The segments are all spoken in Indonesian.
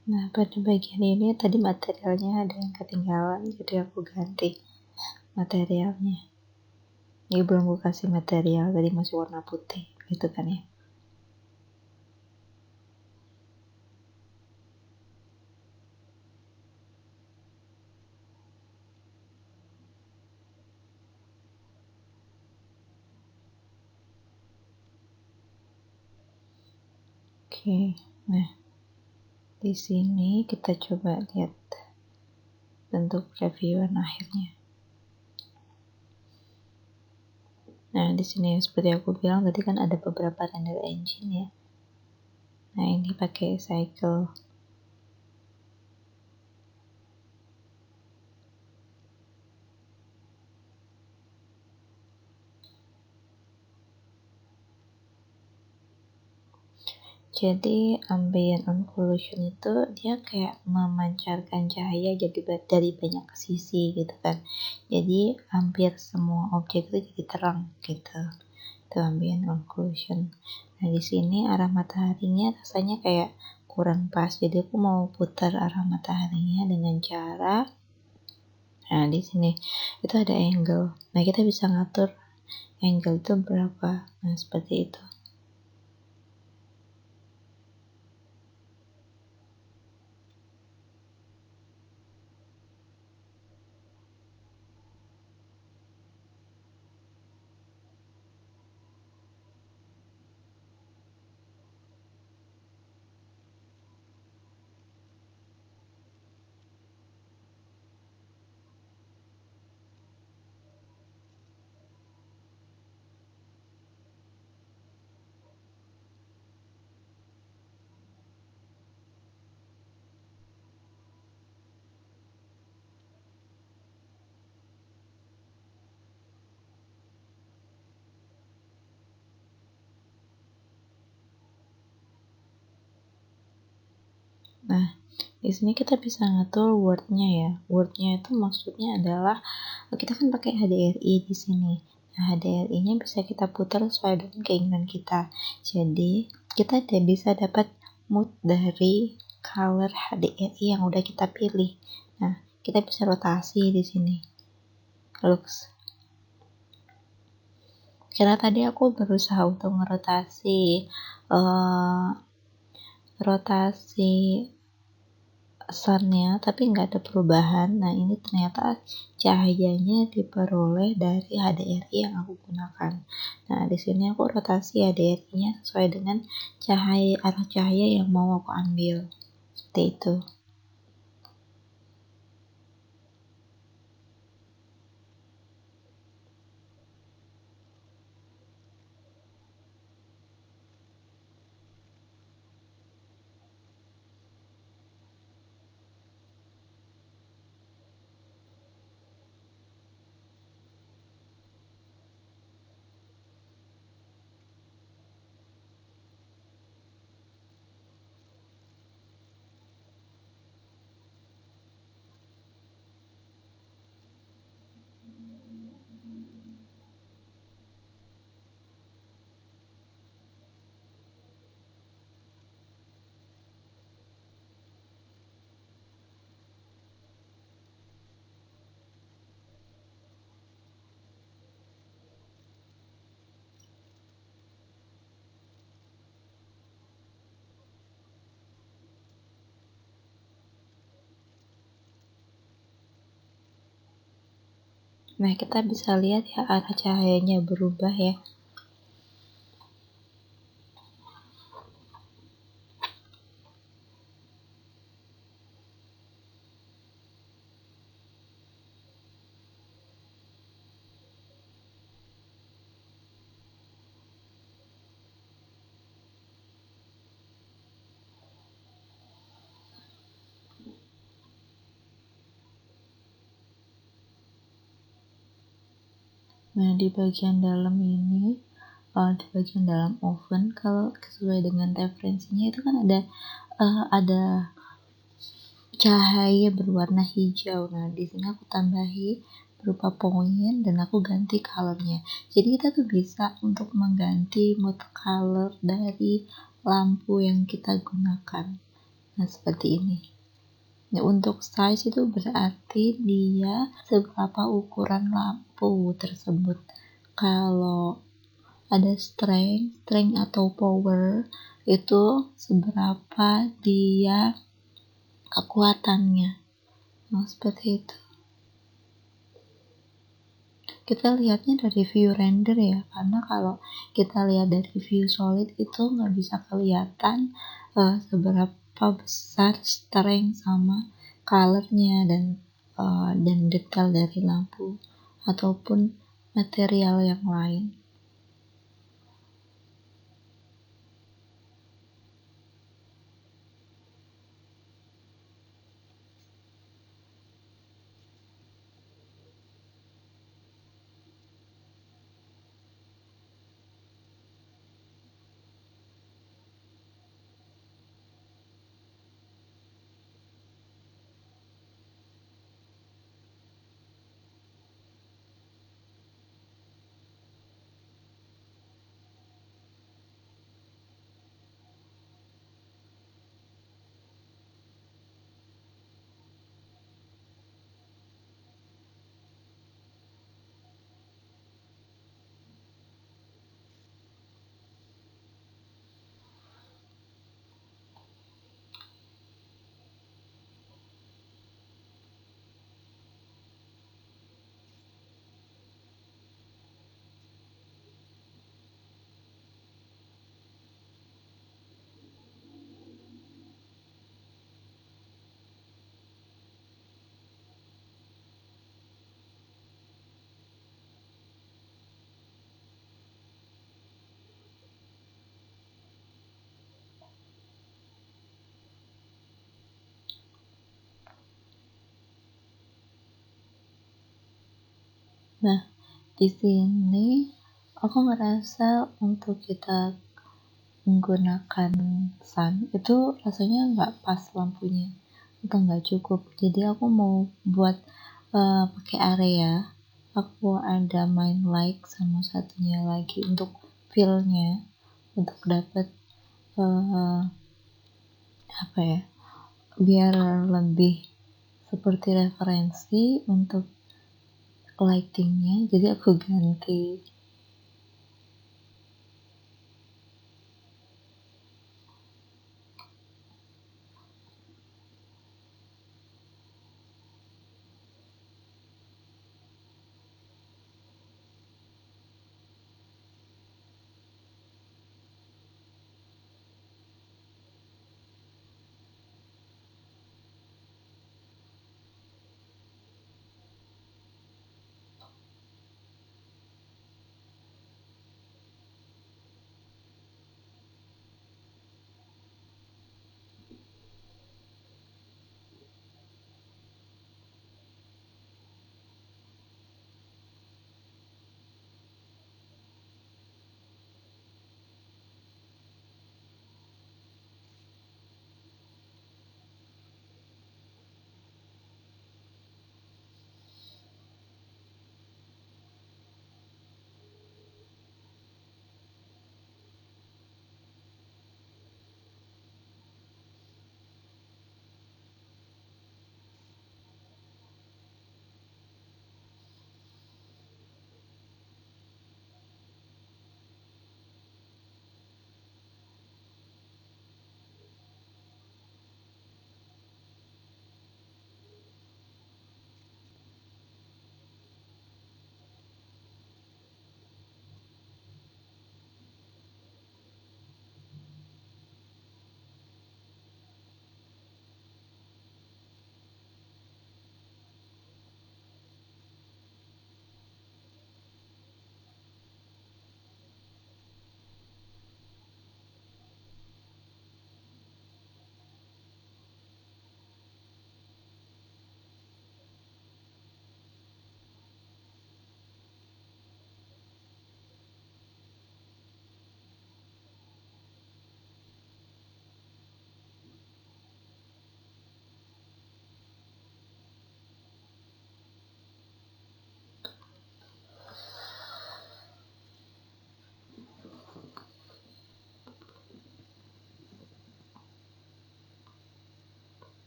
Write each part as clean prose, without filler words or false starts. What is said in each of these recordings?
Nah, pada bagian ini tadi materialnya ada yang ketinggalan, jadi aku ganti materialnya. Ini belum aku kasih material, tadi masih warna putih, gitu kan ya. Oke, nah di sini kita coba lihat bentuk reviewan akhirnya. Nah, di sini seperti aku bilang tadi kan ada beberapa render engine ya. Nah, ini pakai cycle. Jadi ambient occlusion itu dia kayak memancarkan cahaya jadi dari banyak sisi gitu kan. Jadi hampir semua objek itu jadi terang gitu. Itu ambient occlusion. Nah, di sini arah mataharinya rasanya kayak kurang pas. Jadi aku mau putar arah mataharinya dengan cara, nah di sini itu ada angle. Nah, kita bisa ngatur angle itu berapa. Nah, seperti itu. Nah, di sini kita bisa ngatur wordnya ya. Wordnya itu maksudnya adalah kita kan pakai HDRI di sini. Nah, HDRI-nya bisa kita putar sesuai dengan keinginan kita. Jadi, kita bisa dapat mood dari color HDRI yang udah kita pilih. Nah, kita bisa rotasi di sini. Lux. Karena tadi aku berusaha untuk ngerotasi rotasi sunnya, tapi nggak ada perubahan. Nah, ini ternyata cahayanya diperoleh dari HDRI yang aku gunakan. Nah, di sini aku rotasi HDRI-nya sesuai dengan arah cahaya yang mau aku ambil. Seperti itu. Nah, kita bisa lihat ya arah cahayanya berubah ya. Nah, di bagian dalam ini, di bagian dalam oven, kalau sesuai dengan referensinya itu kan ada cahaya berwarna hijau. Nah, di sini aku tambahi berupa poin dan aku ganti colornya. Jadi kita tuh bisa untuk mengganti mood color dari lampu yang kita gunakan. Nah, seperti ini. Nah, untuk size itu berarti dia seberapa ukuran lampu tersebut. Kalau ada strength atau power, itu seberapa dia kekuatannya. Nah, seperti itu. Kita lihatnya dari view render ya, karena kalau kita lihat dari view solid itu nggak bisa kelihatan seberapa besar strength sama colornya dan detail dari lampu ataupun material yang lain. Nah, di sini aku ngerasa untuk kita menggunakan sun itu rasanya nggak pas lampunya atau nggak cukup. Jadi aku mau buat pakai area. Aku ada main light sama satunya lagi untuk feel-nya, untuk dapat apa ya, biar lebih seperti referensi untuk lightingnya. Jadi aku ganti.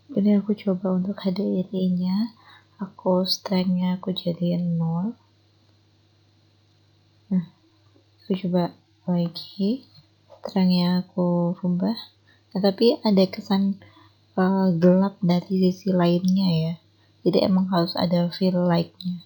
Jadi aku coba untuk HDRI-nya, aku strength-nya aku jadiin 0. Nah, aku coba lagi, strength-nya aku rubah. Nah, tapi ada kesan gelap dari sisi lainnya ya. Jadi emang harus ada feel like-nya.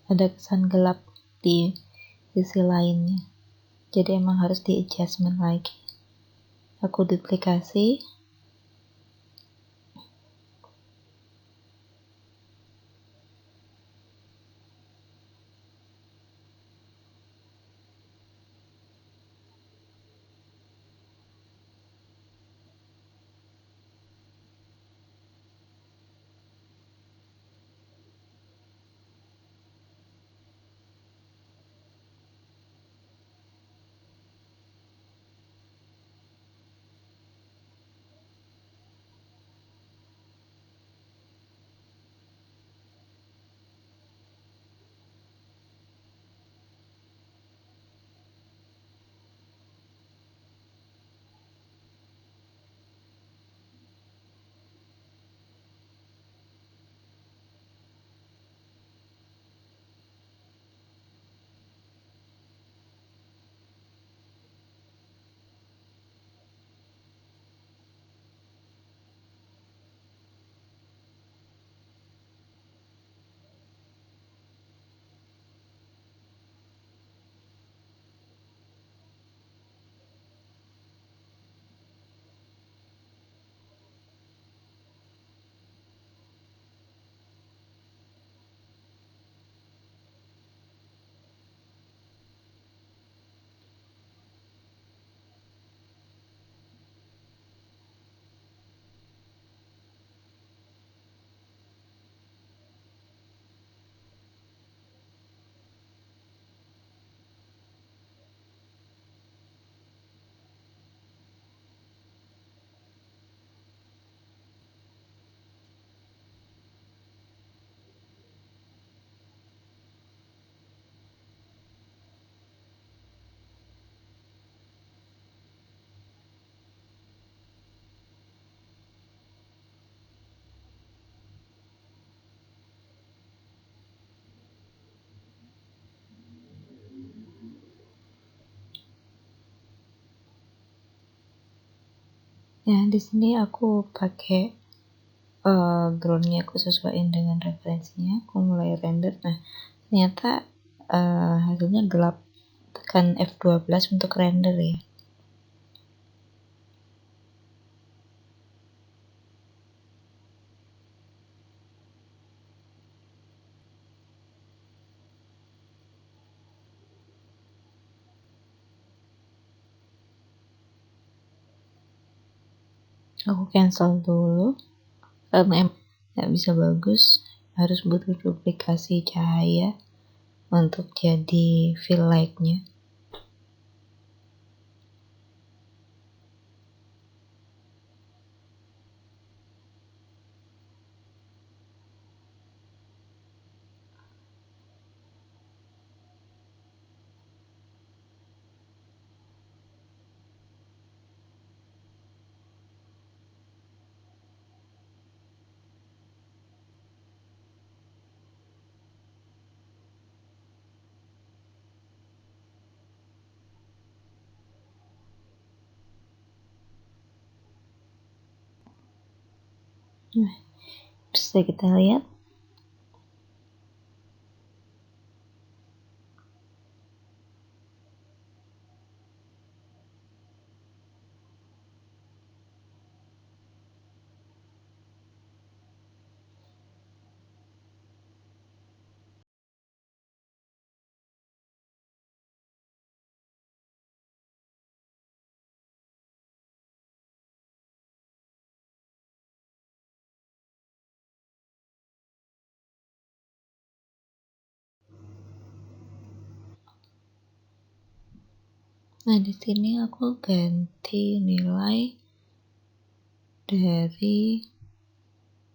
Ada kesan gelap di sisi lainnya. Jadi emang harus di adjustment lagi. Aku duplikasi. Ya, di sini aku pakai groundnya aku sesuaiin dengan referensinya. Aku mulai render. Nah, ternyata hasilnya gelap. Tekan F12 untuk render ya. Aku cancel dulu karena emang nggak bisa bagus, harus butuh duplikasi cahaya untuk jadi feel like-nya. Nah, bisa kita lihat nah di sini aku ganti nilai dari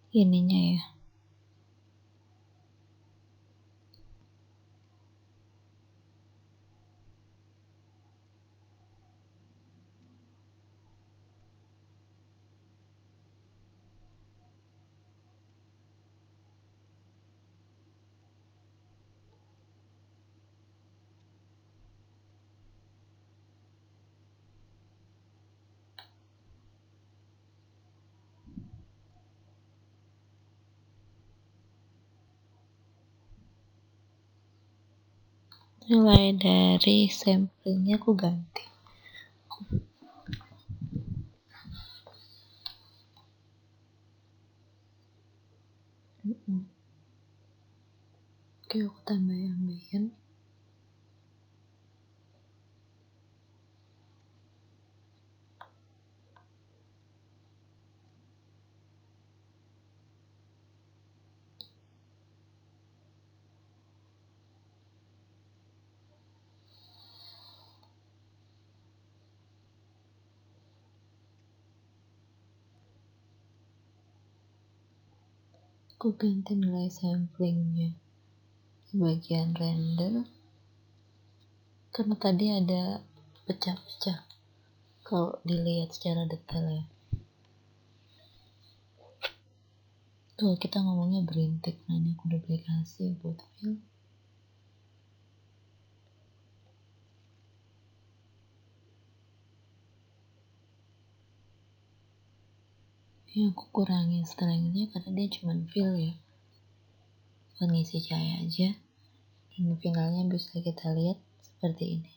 ininya ya. Nilai dari sampelnya aku ganti. Oke, aku tambahin. Aku ganti nilai samplingnya di bagian render karena tadi ada pecah-pecah kalau dilihat secara detail ya. Tuh kita ngomongnya berintik, nah ini aku duplikasi buat file. Ini aku kurangin strength-nya karena dia cuma fill ya, pengisi cahaya aja, dan finalnya bisa kita lihat seperti ini.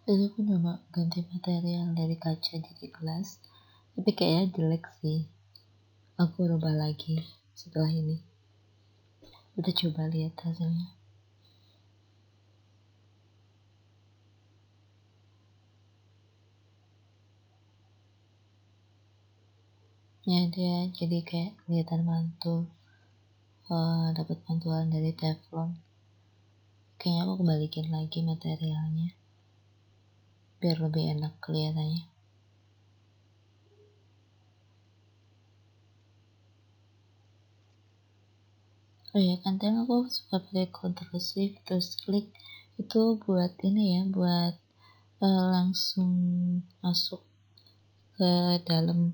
Jadi aku coba ganti material dari kaca jadi gelas, tapi kayaknya jelek sih. Aku rubah lagi setelah ini. Udah coba lihat hasilnya. Ya dia jadi kayak kelihatan mantul, dapat pantulan dari teflon. Kayaknya aku kembalikin lagi materialnya biar lebih enak kelihatannya. Oh ya, kadang aku suka pakai Ctrl Shift terus klik itu buat ini ya, buat langsung masuk ke dalam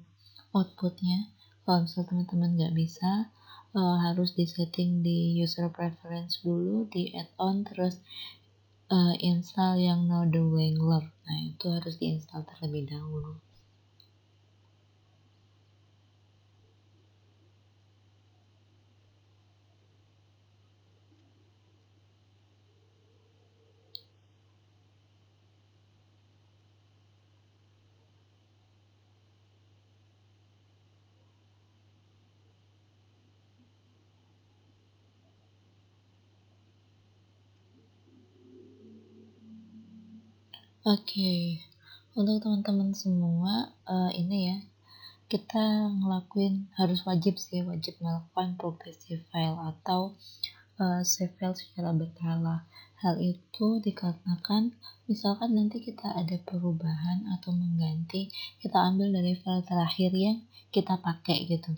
outputnya. Kalau misalnya teman-teman nggak bisa, harus disetting di user preference dulu, di add-on, terus install yang Node Wrangler. Nah itu harus diinstal terlebih dahulu. Oke, untuk teman-teman semua, ini ya, kita ngelakuin, harus wajib melakukan progressive file atau save file secara berkala. Hal itu dikarenakan misalkan nanti kita ada perubahan atau mengganti, kita ambil dari file terakhir yang kita pakai gitu.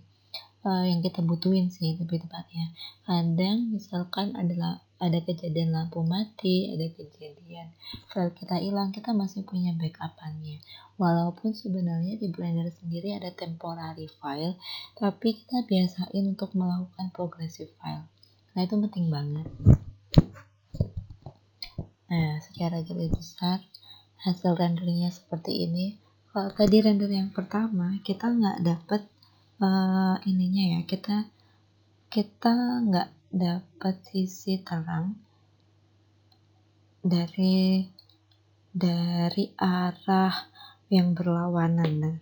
Yang kita butuhin sih lebih tepatnya. Kadang misalkan ada kejadian lampu mati, ada kejadian file kita hilang, kita masih punya backup-annya. Walaupun sebenarnya di Blender sendiri ada temporary file, tapi kita biasain untuk melakukan progressive file. Nah, itu penting banget. Nah, secara garis besar hasil rendernya seperti ini. Kalau tadi render yang pertama kita nggak dapet ininya ya, kita nggak dapat sisi terang dari arah yang berlawanan,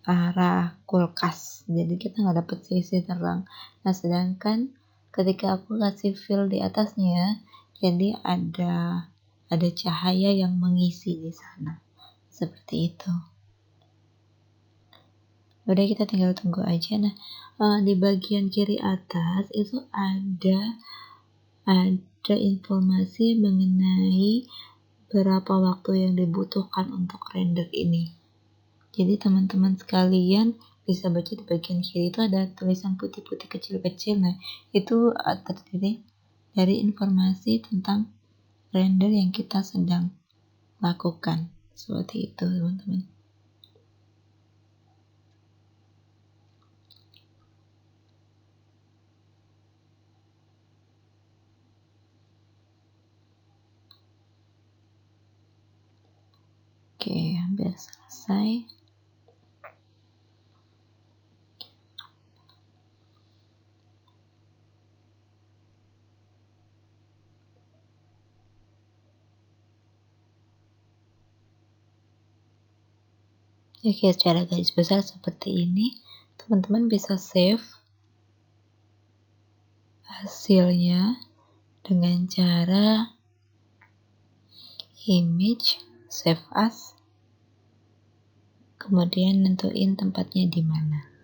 arah kulkas. Jadi kita nggak dapat sisi terang. Nah, sedangkan ketika aku kasih fill di atasnya, jadi ada cahaya yang mengisi di sana. Seperti itu. Udah, kita tinggal tunggu aja. Nah, di bagian kiri atas itu ada informasi mengenai berapa waktu yang dibutuhkan untuk render ini. Jadi teman-teman sekalian bisa baca di bagian kiri itu ada tulisan putih-putih kecil-kecil. Nah, itu terdiri dari informasi tentang render yang kita sedang lakukan. Seperti itu, teman-teman. Oke, hampir selesai. Oke, secara garis besar seperti ini. Teman-teman bisa save hasilnya dengan cara image, save as, kemudian nentuin tempatnya di mana.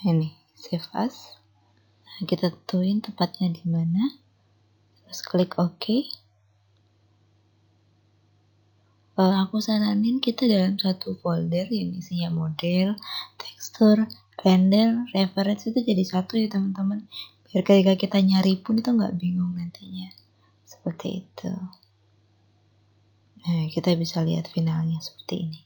Ini save as. Nah, kita tentuin tempatnya di mana, terus klik OK. Aku saranin kita dalam satu folder yang isinya model, tekstur, render, reference itu jadi satu ya teman-teman, biar ketika kita nyari pun itu nggak bingung nantinya. Seperti itu. Nah, kita bisa lihat finalnya seperti ini.